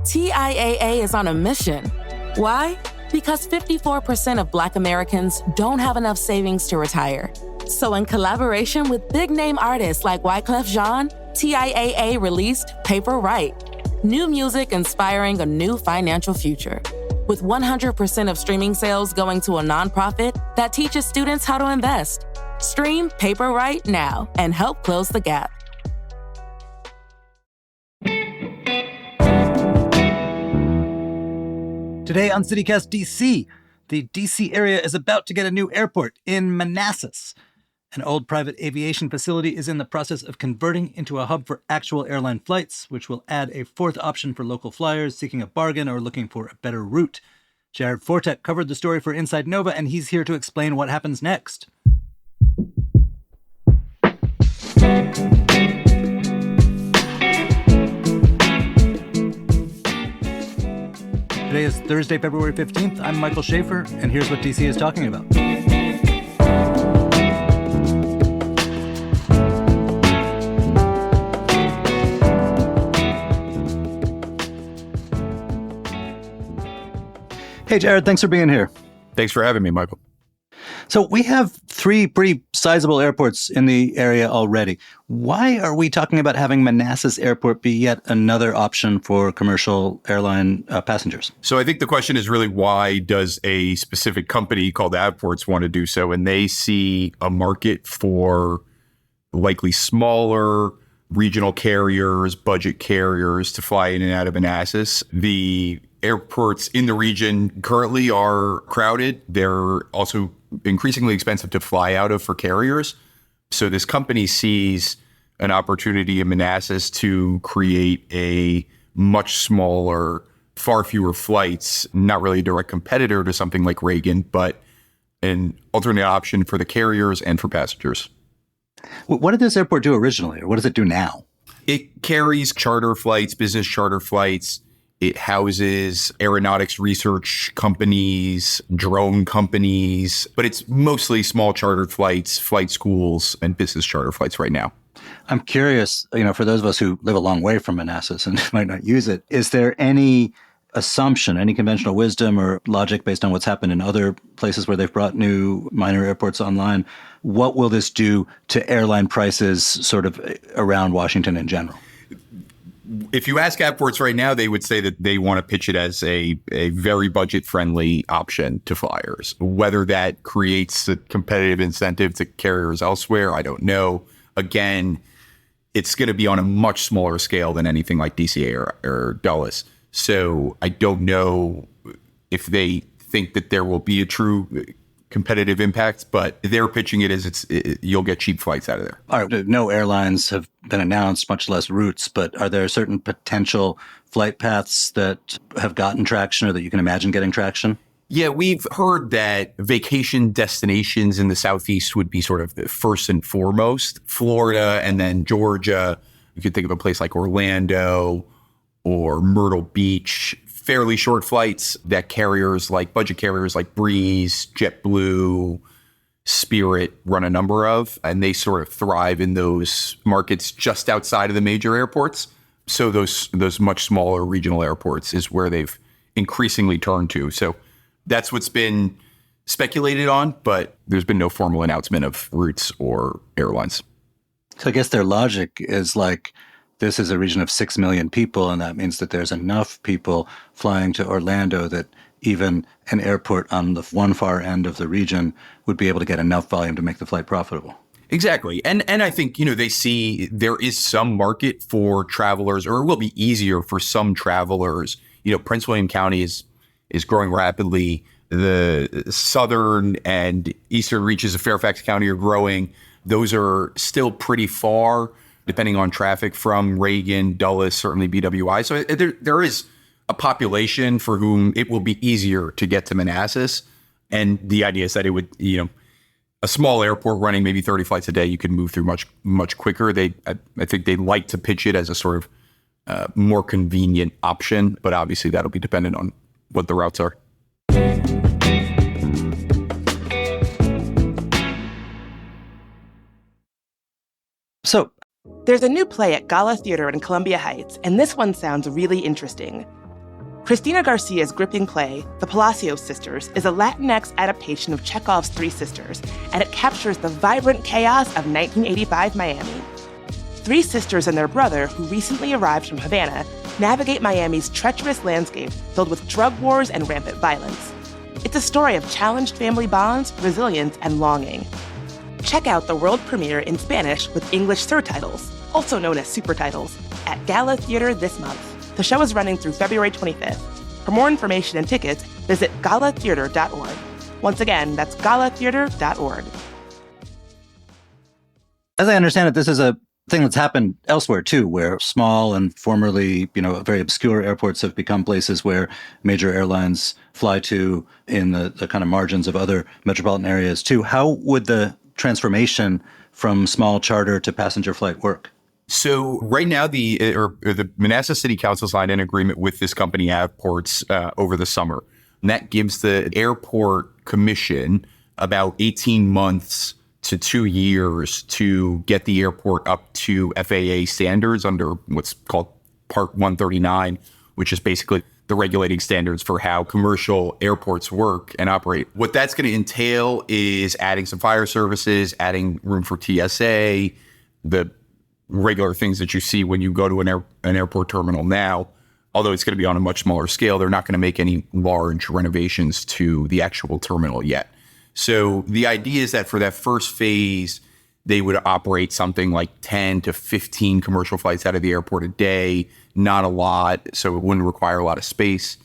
TIAA is on a mission. Why? Because 54% of Black Americans don't have enough savings to retire. So in collaboration with big-name artists like Wyclef Jean, TIAA released Paper Right, new music inspiring a new financial future. With 100% of streaming sales going to a nonprofit that teaches students how to invest. Stream Paper Right now and help close the gap. Today on CityCast DC, the DC area is about to get a new airport in Manassas. An old private aviation facility is in the process of converting into a hub for actual airline flights, which will add a fourth option for local flyers seeking a bargain or looking for a better route. Jared Foretek covered the story for Inside Nova, and he's here to explain what happens next. Today is Thursday, February 15th. I'm Michael Schaefer, and here's what DC is talking about. Hey, Jared, thanks for being here. Thanks for having me, Michael. So we have three pretty sizable airports in the area already. Why are we talking about having Manassas Airport be yet another option for commercial airline passengers? So I think the question is really, why does a specific company called Airports want to do so? And they see a market for likely smaller regional carriers, budget carriers to fly in and out of Manassas. The airports in the region currently are crowded. They're also increasingly expensive to fly out of for carriers. So this company sees an opportunity in Manassas to create a much smaller, far fewer flights, not really a direct competitor to something like Reagan, but an alternate option for the carriers and for passengers. What did this airport do originally, or what does it do now? It carries charter flights, business charter flights. It houses aeronautics research companies, drone companies, but it's mostly small chartered flights, flight schools, and business charter flights right now. I'm curious, for those of us who live a long way from Manassas and might not use it, is there any assumption, any conventional wisdom or logic based on what's happened in other places where they've brought new minor airports online? What will this do to airline prices sort of around Washington in general? If you ask airports right now, they would say that they want to pitch it as a very budget-friendly option to flyers. Whether that creates a competitive incentive to carriers elsewhere, I don't know. Again, it's going to be on a much smaller scale than anything like DCA or Dulles. So I don't know if they think that there will be a true competitive impact, but they're pitching it as you'll get cheap flights out of there. All right, no airlines have been announced, much less routes, but are there certain potential flight paths that have gotten traction or that you can imagine getting traction? Yeah, we've heard that vacation destinations in the Southeast would be sort of the first and foremost. Florida and then Georgia. You could think of a place like Orlando or Myrtle Beach. Fairly short flights that budget carriers like Breeze, JetBlue, Spirit run a number of, and they sort of thrive in those markets just outside of the major airports. So those much smaller regional airports is where they've increasingly turned to. So that's what's been speculated on, but there's been no formal announcement of routes or airlines. So I guess their logic is like, this is a region of 6 million people, and that means that there's enough people flying to Orlando that even an airport on the one far end of the region would be able to get enough volume to make the flight profitable. Exactly. And I think, they see there is some market for travelers, or it will be easier for some travelers. Prince William County is growing rapidly. The southern and eastern reaches of Fairfax County are growing. Those are still pretty far, depending on traffic, from Reagan, Dulles, certainly BWI. So there is a population for whom it will be easier to get to Manassas. And the idea is that it would, a small airport running maybe 30 flights a day, you could move through much, much quicker. I think they like to pitch it as a sort of more convenient option, but obviously that'll be dependent on what the routes are. So there's a new play at Gala Theater in Columbia Heights, and this one sounds really interesting. Christina Garcia's gripping play, The Palacios Sisters, is a Latinx adaptation of Chekhov's Three Sisters, and it captures the vibrant chaos of 1985 Miami. Three sisters and their brother, who recently arrived from Havana, navigate Miami's treacherous landscape filled with drug wars and rampant violence. It's a story of challenged family bonds, resilience, and longing. Check out the world premiere in Spanish with English surtitles, also known as supertitles, at Gala Theater this month. The show is running through February 25th. For more information and tickets, visit galatheater.org. Once again, that's galatheater.org. As I understand it, this is a thing that's happened elsewhere too, where small and formerly, very obscure airports have become places where major airlines fly to in the kind of margins of other metropolitan areas too. How would the transformation from small charter to passenger flight work? So right now, the Manassas City Council signed an agreement with this company, Airports, over the summer. And that gives the airport commission about 18 months to 2 years to get the airport up to FAA standards under what's called Part 139, which is basically the regulating standards for how commercial airports work and operate. What that's going to entail is adding some fire services, adding room for TSA, the regular things that you see when you go to an airport terminal now. Although it's going to be on a much smaller scale, they're not going to make any large renovations to the actual terminal yet. So the idea is that for that first phase, they would operate something like 10 to 15 commercial flights out of the airport a day, not a lot, so it wouldn't require a lot of space.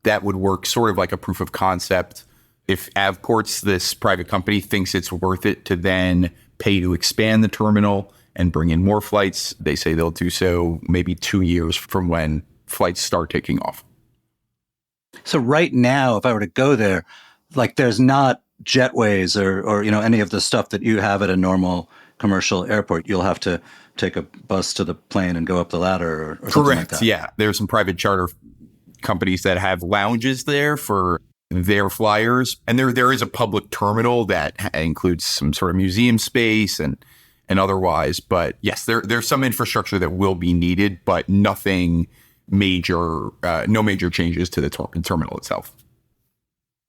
That would work sort of like a proof of concept. If Avports, this private company, thinks it's worth it to then pay to expand the terminal and bring in more flights, they say they'll do so maybe 2 years from when flights start taking off. So right now, if I were to go there, there's not jetways or any of the stuff that you have at a normal commercial airport. You'll have to take a bus to the plane and go up the ladder or something like that. Correct. Yeah. There's some private charter companies that have lounges there for their flyers. And there is a public terminal that includes some sort of museum space and otherwise. But yes, there's some infrastructure that will be needed, but nothing major, no major changes to the terminal itself.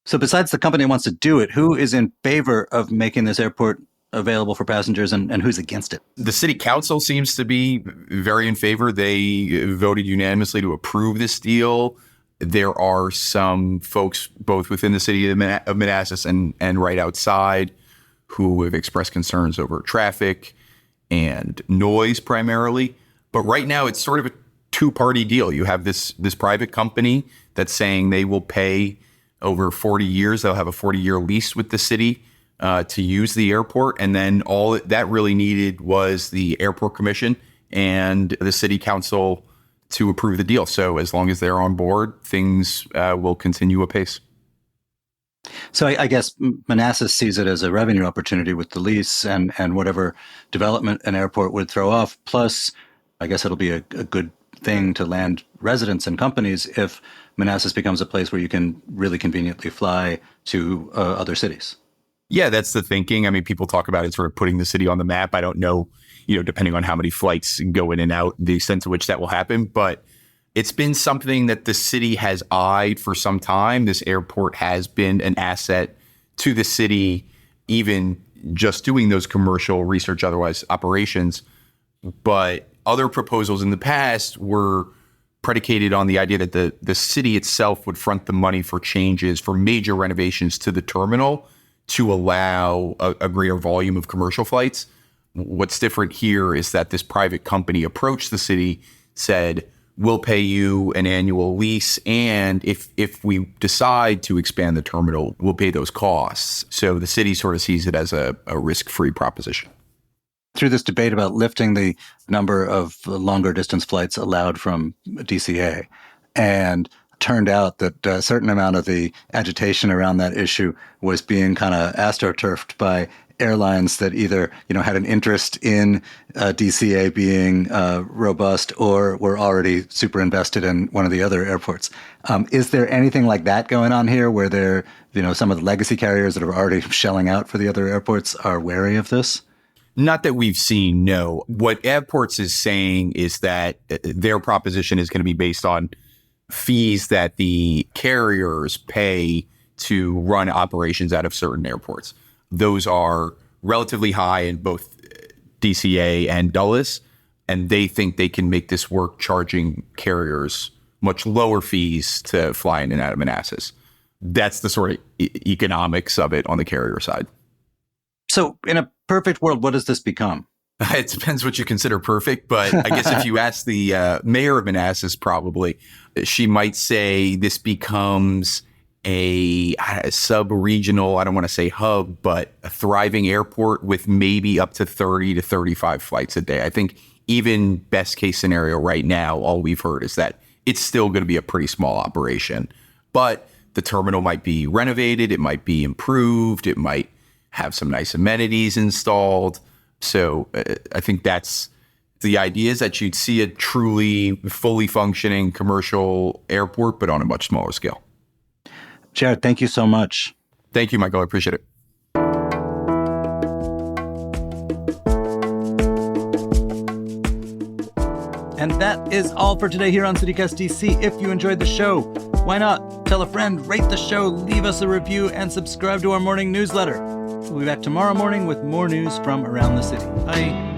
So besides the company that wants to do it, who is in favor of making this airport available for passengers and who's against it? The city council seems to be very in favor. They voted unanimously to approve this deal. There are some folks both within the city of Manassas and right outside who have expressed concerns over traffic and noise primarily. But right now it's sort of a two-party deal. You have this private company that's saying they will pay over 40 years. They'll have a 40-year lease with the city to use the airport. And then all that really needed was the airport commission and the city council to approve the deal. So as long as they're on board, things will continue apace. So I guess Manassas sees it as a revenue opportunity with the lease and whatever development an airport would throw off. Plus, I guess it'll be a good thing to land residents and companies if Manassas becomes a place where you can really conveniently fly to other cities. Yeah, that's the thinking. I mean, people talk about it sort of putting the city on the map. I don't know, depending on how many flights go in and out, the extent to which that will happen. But it's been something that the city has eyed for some time. This airport has been an asset to the city, even just doing those commercial research, otherwise operations. But other proposals in the past were predicated on the idea that the city itself would front the money for changes, for major renovations to the terminal to allow a greater volume of commercial flights. What's different here is that this private company approached the city, said, we'll pay you an annual lease, and if we decide to expand the terminal, we'll pay those costs. So the city sort of sees it as a risk-free proposition. Through this debate about lifting the number of longer distance flights allowed from DCA, and turned out that a certain amount of the agitation around that issue was being kind of astroturfed by airlines that either had an interest in DCA being robust or were already super invested in one of the other airports. Is there anything like that going on here where there, some of the legacy carriers that are already shelling out for the other airports are wary of this? Not that we've seen, no. What Avports is saying is that their proposition is going to be based on fees that the carriers pay to run operations out of certain airports. Those are relatively high in both DCA and Dulles, and they think they can make this work charging carriers much lower fees to fly in and out of Manassas. That's the sort of economics of it on the carrier side. So in a perfect world, what does this become? It depends what you consider perfect, but I guess if you ask the mayor of Manassas, probably, she might say this becomes a sub-regional, I don't want to say hub, but a thriving airport with maybe up to 30 to 35 flights a day. I think even best case scenario right now, all we've heard is that it's still going to be a pretty small operation, but the terminal might be renovated, it might be improved, it might have some nice amenities installed. So I think that's the idea, is that you'd see a truly fully functioning commercial airport, but on a much smaller scale. Jared, thank you so much. Thank you, Michael. I appreciate it. And that is all for today here on CityCast DC. If you enjoyed the show, why not tell a friend, rate the show, leave us a review, and subscribe to our morning newsletter. We'll be back tomorrow morning with more news from around the city. Bye.